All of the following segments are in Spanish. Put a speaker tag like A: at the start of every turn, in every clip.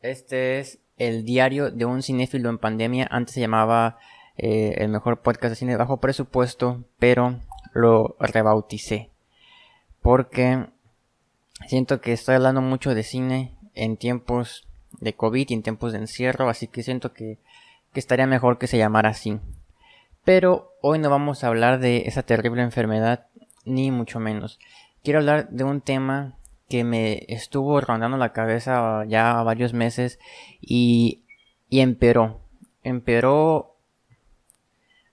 A: Este es el diario de un cinéfilo en pandemia. Antes se llamaba el mejor podcast de cine de bajo presupuesto, pero lo rebauticé porque siento que estoy hablando mucho de cine en tiempos de COVID y en tiempos de encierro, así que siento que estaría mejor que se llamara así. Pero hoy no vamos a hablar de esa terrible enfermedad, ni mucho menos. Quiero hablar de un tema que me estuvo rondando la cabeza ya varios meses y, y empeoró. Empeoró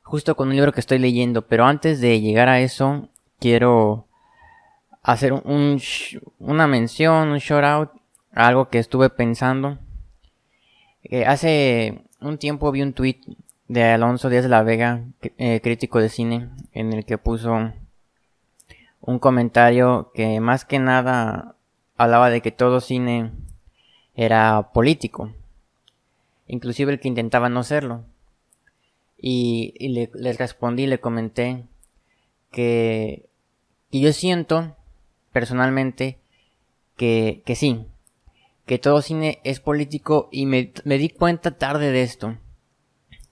A: justo con un libro que estoy leyendo, pero antes de llegar a eso, quiero hacer una mención, un shout out a algo que estuve pensando. Hace un tiempo vi un tweet de Alonso Díaz de la Vega, crítico de cine, en el que puso un comentario que más que nada hablaba de que todo cine era político, inclusive el que intentaba no serlo. Le respondí, le comenté que, que yo siento personalmente que sí, que todo cine es político y me di cuenta tarde de esto.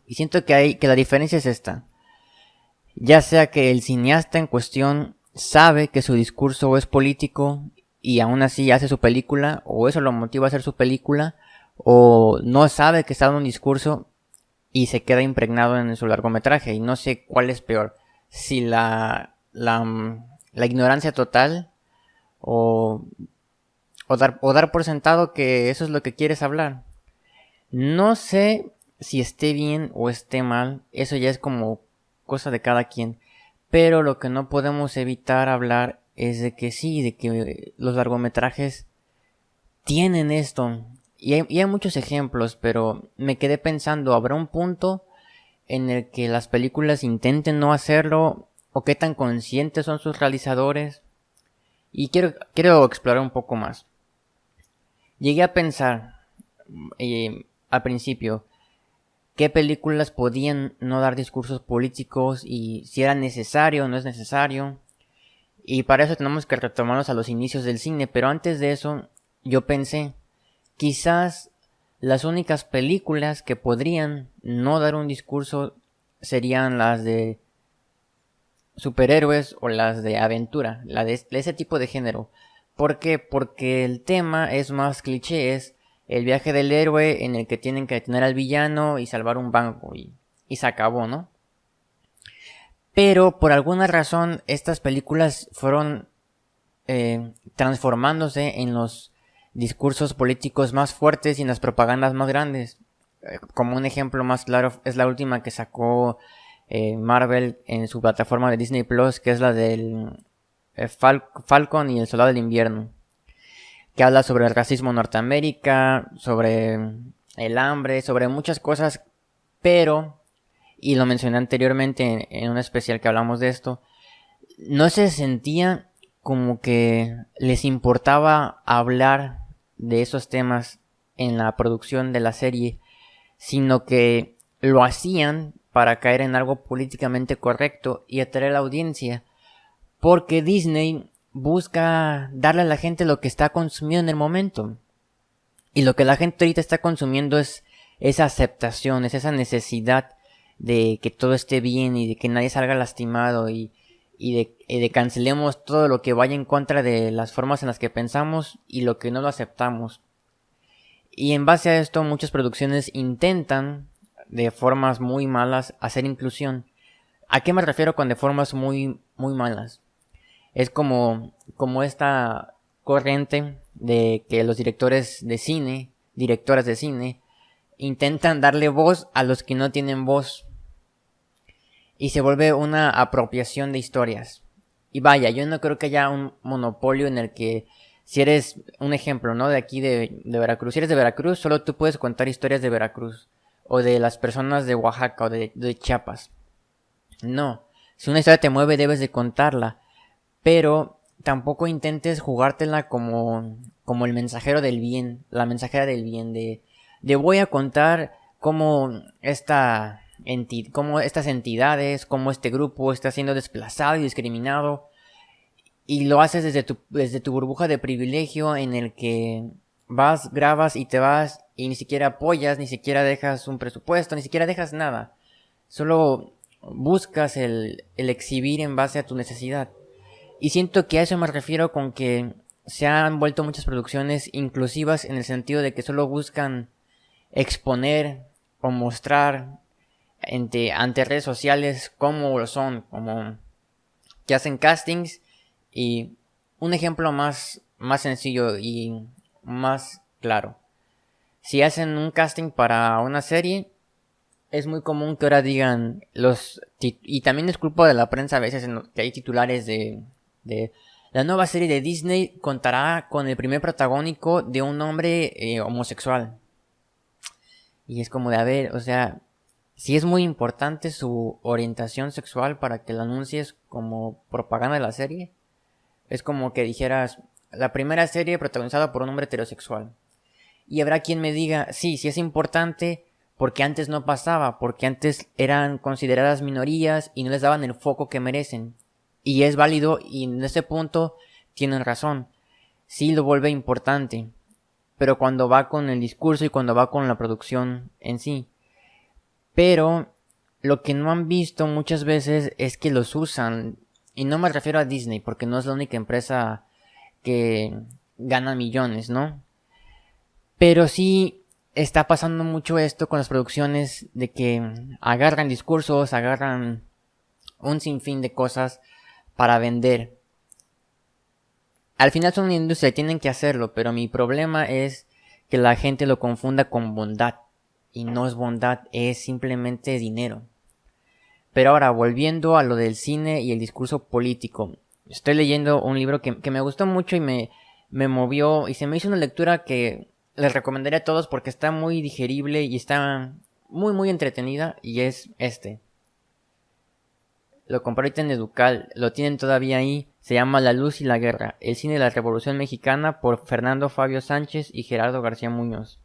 A: Y siento que la diferencia es esta. Ya sea que el cineasta en cuestión sabe que su discurso es político y aún así hace su película, o eso lo motiva a hacer su película, o no sabe que está dando un discurso y se queda impregnado en su largometraje. Y no sé cuál es peor, si la ignorancia total o, o dar por sentado que eso es lo que quieres hablar. No sé si esté bien o esté mal, eso ya es como cosa de cada quien. Pero lo que no podemos evitar hablar es de que sí, de que los largometrajes tienen esto. Y hay muchos ejemplos, pero me quedé pensando, ¿habrá un punto en el que las películas intenten no hacerlo? ¿O qué tan conscientes son sus realizadores? Y quiero explorar un poco más. Llegué a pensar al principio qué películas podían no dar discursos políticos y si era necesario o no es necesario. Y para eso tenemos que retomarnos a los inicios del cine, pero antes de eso yo pensé, quizás las únicas películas que podrían no dar un discurso serían las de superhéroes o las de aventura, de ese tipo de género. ¿Por qué? Porque el tema es más cliché, es el viaje del héroe en el que tienen que detener al villano y salvar un banco y se acabó, ¿no? Pero por alguna razón estas películas fueron transformándose en los discursos políticos más fuertes y en las propagandas más grandes. Como un ejemplo más claro es la última que sacó Marvel en su plataforma de Disney Plus, que es la del Falcon y el Soldado del Invierno, que habla sobre el racismo en Norteamérica, sobre el hambre, sobre muchas cosas, pero, y lo mencioné anteriormente en un especial que hablamos de esto, no se sentía como que les importaba hablar de esos temas en la producción de la serie, sino que lo hacían para caer en algo políticamente correcto y atraer a la audiencia, porque Disney busca darle a la gente lo que está consumiendo en el momento. Y lo que la gente ahorita está consumiendo es esa aceptación, es esa necesidad de que todo esté bien y de que nadie salga lastimado y de cancelemos todo lo que vaya en contra de las formas en las que pensamos y lo que no lo aceptamos. Y en base a esto muchas producciones intentan de formas muy malas hacer inclusión. ¿A qué me refiero con de formas muy malas? Es como esta corriente de que los directores de cine, directoras de cine, intentan darle voz a los que no tienen voz. Y se vuelve una apropiación de historias. Y vaya, yo no creo que haya un monopolio en el que si eres un ejemplo, ¿no? De aquí de Veracruz. Si eres de Veracruz, solo tú puedes contar historias de Veracruz. O de las personas de Oaxaca o de Chiapas. No. Si una historia te mueve, debes de contarla. Pero tampoco intentes jugártela como el mensajero del bien, la mensajera del bien, de voy a contar cómo cómo estas entidades, cómo este grupo está siendo desplazado y discriminado, y lo haces desde tu burbuja de privilegio en el que vas, grabas y te vas y ni siquiera apoyas, ni siquiera dejas un presupuesto, ni siquiera dejas nada. Solo buscas el exhibir en base a tu necesidad. Y siento que a eso me refiero con que se han vuelto muchas producciones inclusivas en el sentido de que solo buscan exponer o mostrar ante redes sociales cómo lo son, como que hacen castings. Y un ejemplo más sencillo y más claro. Si hacen un casting para una serie, es muy común que ahora digan y también es culpa de la prensa a veces que hay titulares de la nueva serie de Disney contará con el primer protagónico de un hombre homosexual. Y es como de, a ver, o sea, si es muy importante su orientación sexual para que la anuncies como propaganda de la serie, es como que dijeras, la primera serie protagonizada por un hombre heterosexual. Y habrá quien me diga, sí es importante porque antes no pasaba, porque antes eran consideradas minorías y no les daban el foco que merecen. Y es válido y en ese punto tienen razón. Sí lo vuelve importante, pero cuando va con el discurso y cuando va con la producción en sí. Pero lo que no han visto muchas veces es que los usan, y no me refiero a Disney porque no es la única empresa que gana millones, ¿no? Pero sí está pasando mucho esto con las producciones de que agarran discursos, agarran un sinfín de cosas para vender. Al final son una industria y tienen que hacerlo, pero mi problema es que la gente lo confunda con bondad. Y no es bondad, es simplemente dinero. Pero ahora, volviendo a lo del cine y el discurso político. Estoy leyendo un libro que me gustó mucho y me movió y se me hizo una lectura que les recomendaría a todos porque está muy digerible y está muy entretenida, y es este. Lo compré ahorita en Educal, lo tienen todavía ahí. Se llama La luz y la guerra, el cine de la Revolución Mexicana, por Fernando Fabio Sánchez y Gerardo García Muñoz.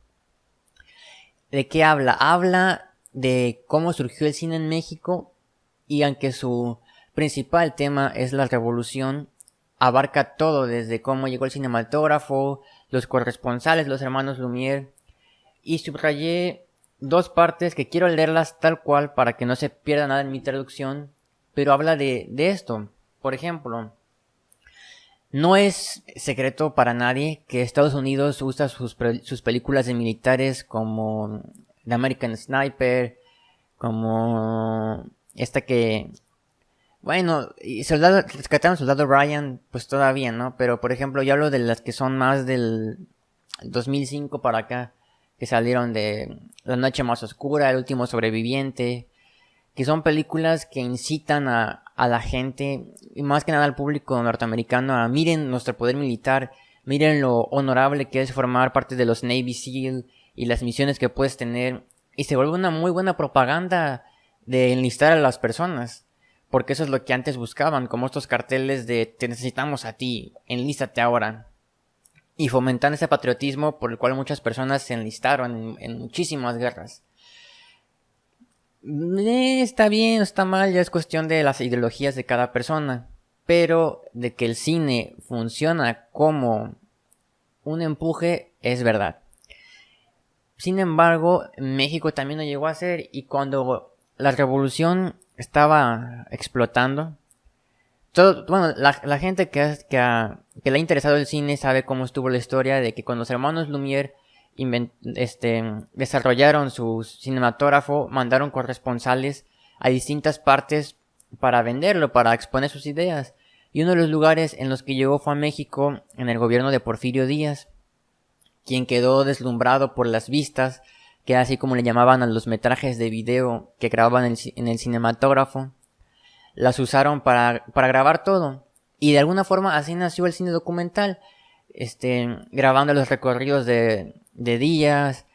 A: ¿De qué habla? Habla de cómo surgió el cine en México, y aunque su principal tema es la revolución, abarca todo desde cómo llegó el cinematógrafo, los corresponsales, los hermanos Lumière, y subrayé dos partes que quiero leerlas tal cual para que no se pierda nada en mi traducción, pero habla de esto. Por ejemplo, no es secreto para nadie que Estados Unidos usa sus películas de militares como The American Sniper, como esta que... Bueno, y rescataron Soldado Ryan, pues todavía, ¿no? Pero por ejemplo, yo hablo de las que son más del 2005 para acá, que salieron de La noche más oscura, El último sobreviviente, que son películas que incitan a la gente, y más que nada al público norteamericano, a miren nuestro poder militar, miren lo honorable que es formar parte de los Navy SEAL y las misiones que puedes tener, y se vuelve una muy buena propaganda de enlistar a las personas, porque eso es lo que antes buscaban, como estos carteles de te necesitamos a ti, enlístate ahora, y fomentan ese patriotismo por el cual muchas personas se enlistaron en muchísimas guerras. Está bien o está mal, ya es cuestión de las ideologías de cada persona, pero de que el cine funciona como un empuje es verdad. Sin embargo, México también lo llegó a hacer, y cuando la revolución estaba explotando, la gente que le ha interesado el cine sabe cómo estuvo la historia de que cuando los hermanos Lumière desarrollaron su cinematógrafo, mandaron corresponsales a distintas partes para venderlo, para exponer sus ideas. Y uno de los lugares en los que llegó fue a México, en el gobierno de Porfirio Díaz, quien quedó deslumbrado por las vistas, que era así como le llamaban a los metrajes de video que grababan en el cinematógrafo. Las usaron para grabar todo, y de alguna forma así nació el cine documental, grabando los recorridos de Díaz.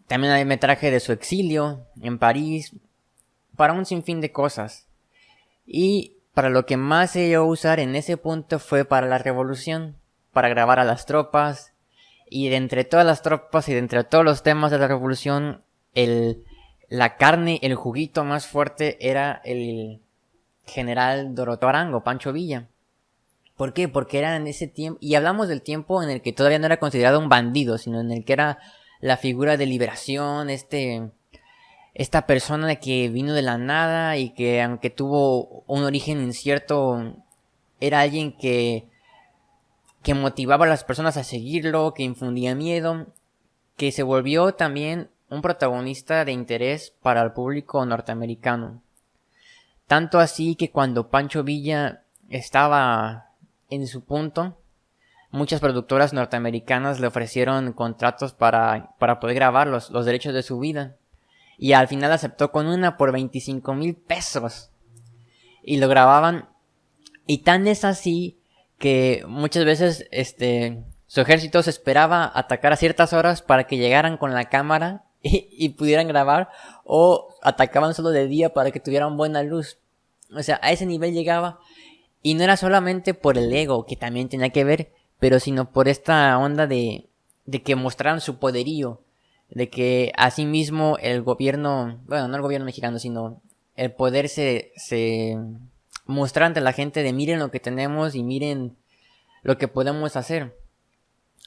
A: También hay metraje de su exilio en París, para un sinfín de cosas. Y para lo que más se llegó a usar en ese punto fue para la revolución, para grabar a las tropas. Y de entre todas las tropas y de entre todos los temas de la revolución, la carne, el juguito más fuerte era el general Doroto Arango, Pancho Villa. ¿Por qué? Porque era en ese tiempo, y hablamos del tiempo en el que todavía no era considerado un bandido, sino en el que era la figura de liberación, esta persona que vino de la nada y que aunque tuvo un origen incierto, era alguien que motivaba a las personas a seguirlo, que infundía miedo, que se volvió también un protagonista de interés para el público norteamericano. Tanto así que cuando Pancho Villa estaba en su punto, muchas productoras norteamericanas le ofrecieron contratos para poder grabar los derechos de su vida. Y al final aceptó con una por 25,000 pesos. Y lo grababan. Y tan es así que muchas veces su ejército se esperaba atacar a ciertas horas para que llegaran con la cámara y pudieran grabar. O atacaban solo de día para que tuvieran buena luz. O sea, a ese nivel llegaba. Y no era solamente por el ego, que también tenía que ver, pero sino por esta onda de que mostraran su poderío. De que asimismo el gobierno, bueno, no el gobierno mexicano, sino el poder se mostrar ante la gente de miren lo que tenemos y miren lo que podemos hacer.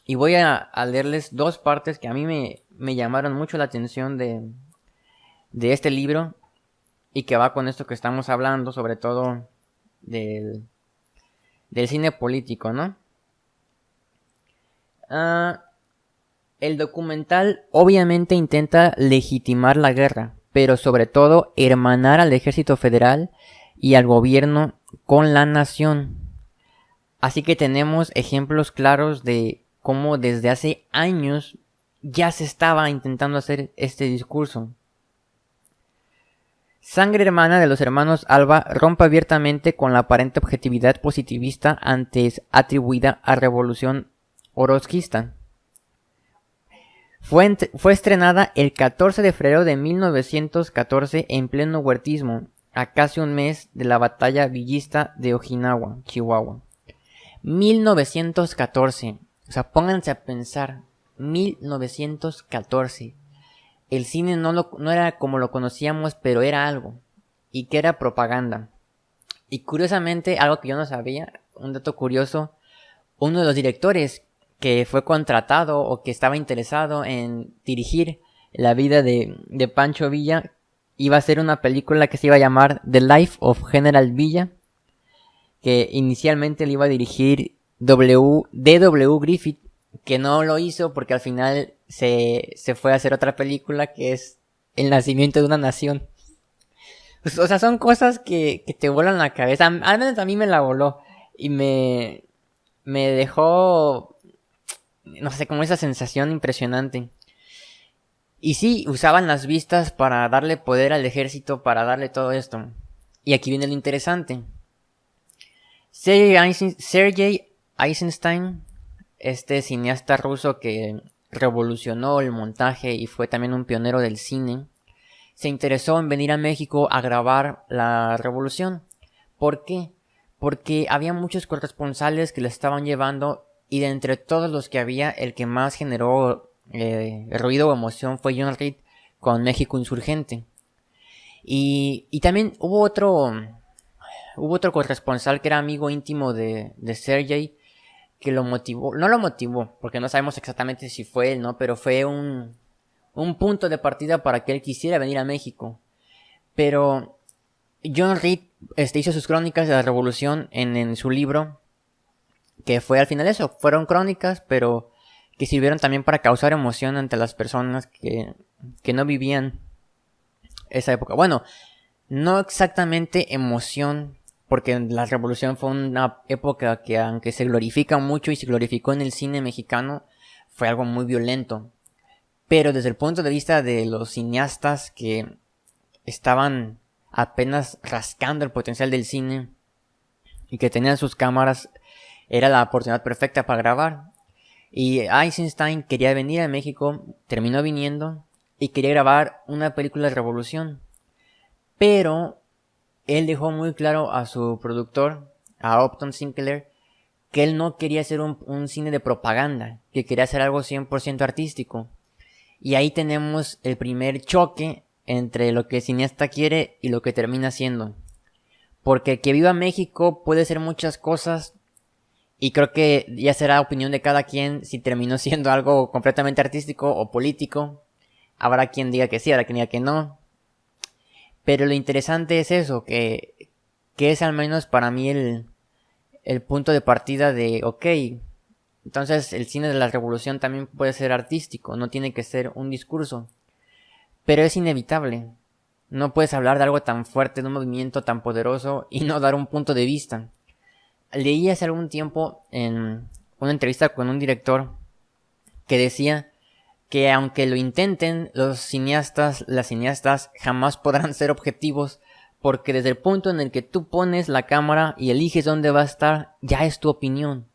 A: Y voy a leerles dos partes que a mí me llamaron mucho la atención de este libro y que va con esto que estamos hablando, sobre todo del cine político, ¿no? El documental obviamente intenta legitimar la guerra, pero sobre todo hermanar al ejército federal y al gobierno con la nación. Así que tenemos ejemplos claros de cómo desde hace años ya se estaba intentando hacer este discurso. Sangre hermana de los hermanos Alba rompe abiertamente con la aparente objetividad positivista antes atribuida a Revolución Orozquista. Fue estrenada el 14 de febrero de 1914 en pleno huertismo, a casi un mes de la batalla villista de Ojinawa, Chihuahua. 1914, o sea, pónganse a pensar, 1914. El cine no era como lo conocíamos, pero era algo, y que era propaganda. Y curiosamente, algo que yo no sabía, un dato curioso, uno de los directores que fue contratado o que estaba interesado en dirigir la vida de Pancho Villa iba a ser una película que se iba a llamar The Life of General Villa, que inicialmente le iba a dirigir D.W. Griffith, que no lo hizo porque al final se fue a hacer otra película que es El nacimiento de una nación. O sea, son cosas que te vuelan la cabeza. Al menos a mí me la voló y me dejó, no sé, como esa sensación impresionante. Y sí, usaban las vistas para darle poder al ejército, para darle todo esto. Y aquí viene lo interesante. Sergei Eisenstein, este cineasta ruso que revolucionó el montaje y fue también un pionero del cine, se interesó en venir a México a grabar la revolución. ¿Por qué? Porque había muchos corresponsales que le estaban llevando y de entre todos los que había, el que más generó ruido o emoción fue John Reed con México Insurgente. Y también hubo otro corresponsal que era amigo íntimo de Sergei que lo motivó, no lo motivó, porque no sabemos exactamente si fue él, ¿no? Pero fue un punto de partida para que él quisiera venir a México. Pero John Reed hizo sus crónicas de la revolución en su libro, que fue al final eso, fueron crónicas, pero que sirvieron también para causar emoción ante las personas que no vivían esa época. Bueno, no exactamente emoción, porque la revolución fue una época que, aunque se glorifica mucho y se glorificó en el cine mexicano, fue algo muy violento. Pero desde el punto de vista de los cineastas que estaban apenas rascando el potencial del cine y que tenían sus cámaras, era la oportunidad perfecta para grabar. Y Eisenstein quería venir a México, terminó viniendo y quería grabar una película de revolución. Pero él dejó muy claro a su productor, a Upton Sinclair, que él no quería hacer un cine de propaganda, que quería hacer algo 100% artístico. Y ahí tenemos el primer choque entre lo que el cineasta quiere y lo que termina siendo. Porque que viva México puede ser muchas cosas, Y creo que ya será opinión de cada quien si terminó siendo algo completamente artístico o político. Habrá quien diga que sí, habrá quien diga que no. Pero lo interesante es eso, que es al menos para mí el punto de partida de, ok, entonces el cine de la revolución también puede ser artístico, no tiene que ser un discurso. Pero es inevitable. No puedes hablar de algo tan fuerte, de un movimiento tan poderoso y no dar un punto de vista. Leí hace algún tiempo en una entrevista con un director que decía que aunque lo intenten, las cineastas jamás podrán ser objetivos porque desde el punto en el que tú pones la cámara y eliges dónde va a estar, ya es tu opinión.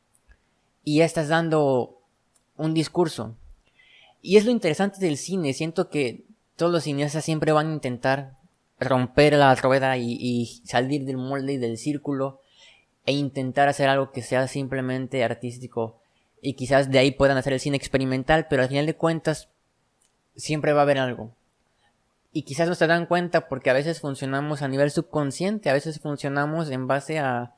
A: Y ya estás dando un discurso. Y es lo interesante del cine, siento que todos los cineastas siempre van a intentar romper la rueda y salir del molde y del círculo e intentar hacer algo que sea simplemente artístico y quizás de ahí puedan hacer el cine experimental, pero al final de cuentas siempre va a haber algo. Y quizás no se dan cuenta porque a veces funcionamos a nivel subconsciente, a veces funcionamos en base a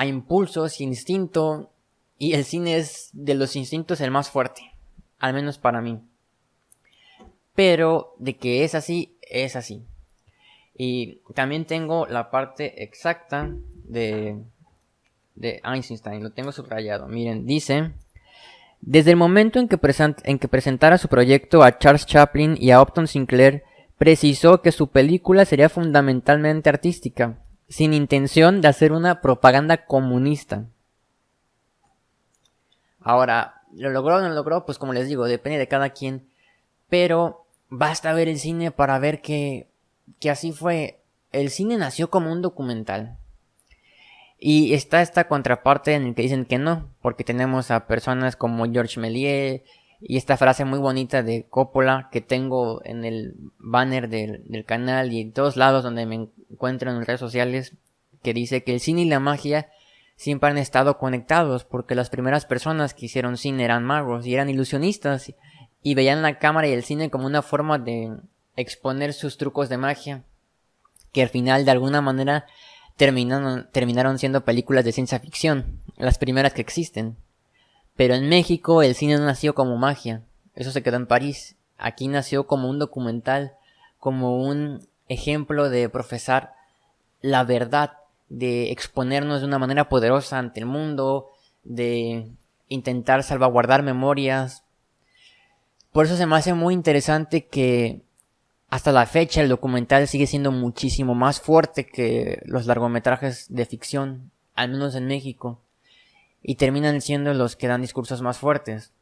A: impulsos, instinto, y el cine es de los instintos el más fuerte, al menos para mí. Pero de que es así, es así. Y también tengo la parte exacta de Eisenstein, lo tengo subrayado. Miren, dice: desde el momento en que presentara su proyecto a Charles Chaplin y a Upton Sinclair, precisó que su película sería fundamentalmente artística, sin intención de hacer una propaganda comunista. Ahora, ¿lo logró o no lo logró? Pues como les digo, depende de cada quien. Pero basta ver el cine para ver que así fue. El cine nació como un documental. Y está esta contraparte en el que dicen que no, porque tenemos a personas como Georges Méliès y esta frase muy bonita de Coppola que tengo en el banner del canal y en todos lados donde me encuentro en redes sociales, que dice que el cine y la magia siempre han estado conectados porque las primeras personas que hicieron cine eran magos y eran ilusionistas y veían la cámara y el cine como una forma de exponer sus trucos de magia, que al final de alguna manera terminaron siendo películas de ciencia ficción, las primeras que existen. Pero en México el cine no nació como magia, eso se quedó en París. Aquí nació como un documental, como un ejemplo de profesar la verdad, de exponernos de una manera poderosa ante el mundo, de intentar salvaguardar memorias. Por eso se me hace muy interesante que hasta la fecha el documental sigue siendo muchísimo más fuerte que los largometrajes de ficción, al menos en México, y terminan siendo los que dan discursos más fuertes,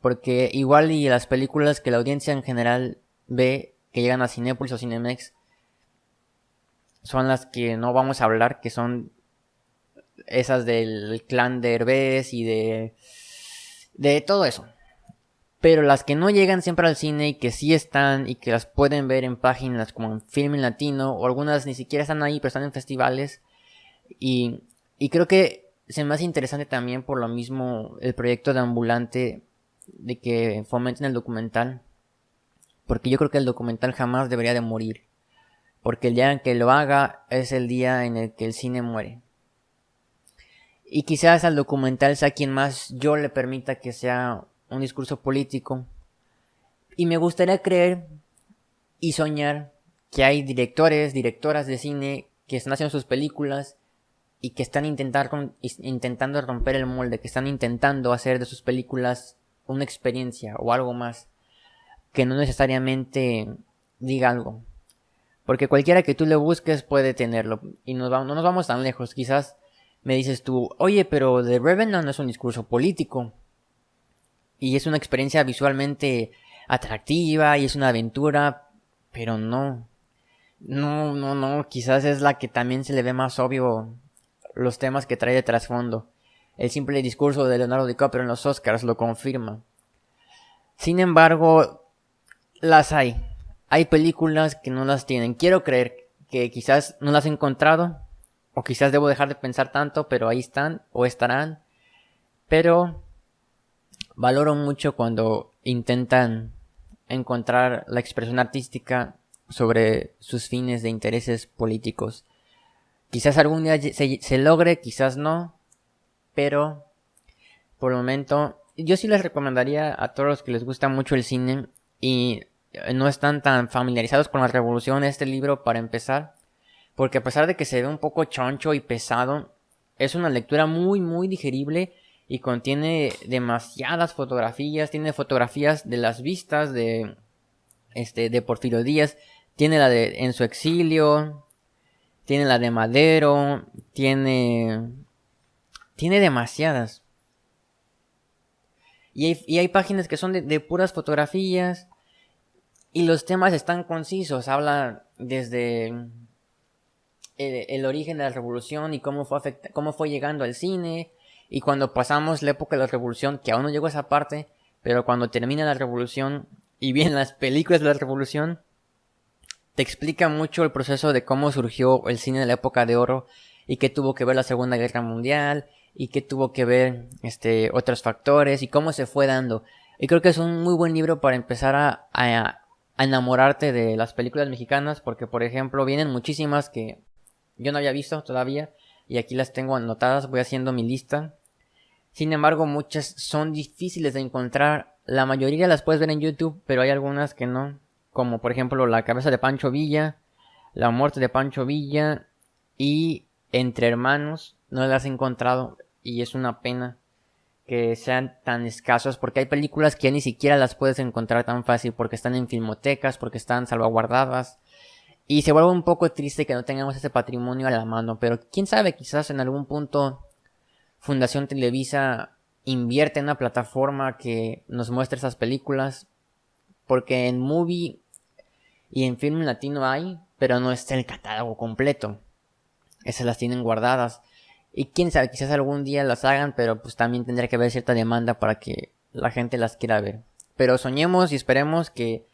A: porque igual y las películas que la audiencia en general ve, que llegan a Cinépolis o Cinemex, son las que no vamos a hablar, que son esas del clan de Herbés y de todo eso. Pero las que no llegan siempre al cine y que sí están y que las pueden ver en páginas como en Filmin Latino, o algunas ni siquiera están ahí pero están en festivales, y creo que se me hace interesante también por lo mismo el proyecto de Ambulante, de que fomenten el documental, porque yo creo que el documental jamás debería de morir, porque el día en que lo haga es el día en el que el cine muere. Y quizás al documental sea quien más yo le permita que sea un discurso político. Y me gustaría creer y soñar que hay directores, directoras de cine que están haciendo sus películas y que están intentando romper el molde, que están intentando hacer de sus películas una experiencia o algo más, que no necesariamente diga algo. Porque cualquiera que tú le busques puede tenerlo. Y no nos vamos tan lejos. Quizás me dices tú, oye, pero The Revenant no es un discurso político. Y es una experiencia visualmente atractiva y es una aventura, pero no. Quizás es la que también se le ve más obvio los temas que trae de trasfondo. El simple discurso de Leonardo DiCaprio en los Oscars lo confirma. Sin embargo, las hay. Hay películas que no las tienen. Quiero creer que quizás no las he encontrado, o quizás debo dejar de pensar tanto, pero ahí están o estarán. Pero valoro mucho cuando intentan encontrar la expresión artística sobre sus fines de intereses políticos. Quizás algún día se logre, quizás no, pero por el momento yo sí les recomendaría a todos los que les gusta mucho el cine y no están tan familiarizados con la revolución este libro para empezar, porque a pesar de que se ve un poco choncho y pesado, es una lectura muy muy digerible y contiene demasiadas fotografías. Tiene fotografías de las vistas de Porfirio Díaz, tiene la de en su exilio, tiene la de Madero, tiene demasiadas. Y hay páginas que son de puras fotografías y los temas están concisos. Habla desde el origen de la revolución y cómo fue llegando al cine. Y cuando pasamos la época de la revolución, que aún no llegó a esa parte, pero cuando termina la revolución y vienen las películas de la revolución, te explica mucho el proceso de cómo surgió el cine de la época de oro y qué tuvo que ver la Segunda Guerra Mundial y qué tuvo que ver otros factores y cómo se fue dando. Y creo que es un muy buen libro para empezar a enamorarte de las películas mexicanas, porque por ejemplo vienen muchísimas que yo no había visto todavía y aquí las tengo anotadas, voy haciendo mi lista. Sin embargo, muchas son difíciles de encontrar. La mayoría las puedes ver en YouTube, pero hay algunas que no, como por ejemplo La cabeza de Pancho Villa, La muerte de Pancho Villa y Entre hermanos. No las he encontrado y es una pena que sean tan escasos, porque hay películas que ya ni siquiera las puedes encontrar tan fácil porque están en filmotecas, porque están salvaguardadas. Y se vuelve un poco triste que no tengamos ese patrimonio a la mano, pero quién sabe, quizás en algún punto Fundación Televisa invierte en una plataforma que nos muestre esas películas, porque en Movie y en Film Latino hay, pero no está el catálogo completo. Esas las tienen guardadas. Y quién sabe, quizás algún día las hagan, pero pues también tendría que haber cierta demanda para que la gente las quiera ver. Pero soñemos y esperemos que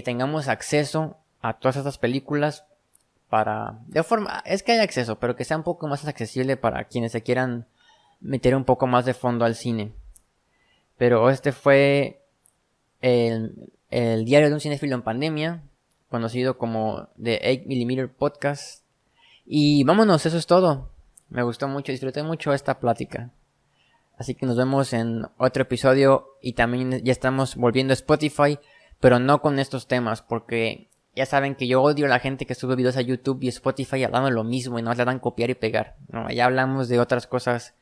A: tengamos acceso a todas estas películas es que hay acceso, pero que sea un poco más accesible para quienes se quieran meter un poco más de fondo al cine. Pero este fue el diario de un cinéfilo en pandemia, conocido como The 8mm Podcast. Y vámonos, eso es todo. Me gustó mucho, disfruté mucho esta plática. Así que nos vemos en otro episodio y también ya estamos volviendo a Spotify, pero no con estos temas, porque ya saben que yo odio a la gente que sube videos a YouTube y Spotify hablando lo mismo y nos le dan copiar y pegar. No, ya hablamos de otras cosas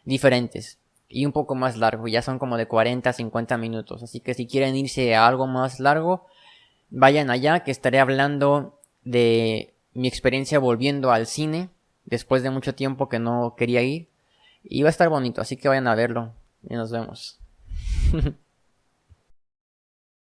A: diferentes y un poco más largo, ya son como de 40 a 50 minutos. Así que si quieren irse a algo más largo, vayan allá, que estaré hablando de mi experiencia volviendo al cine después de mucho tiempo que no quería ir. Y va a estar bonito, así que vayan a verlo y nos vemos.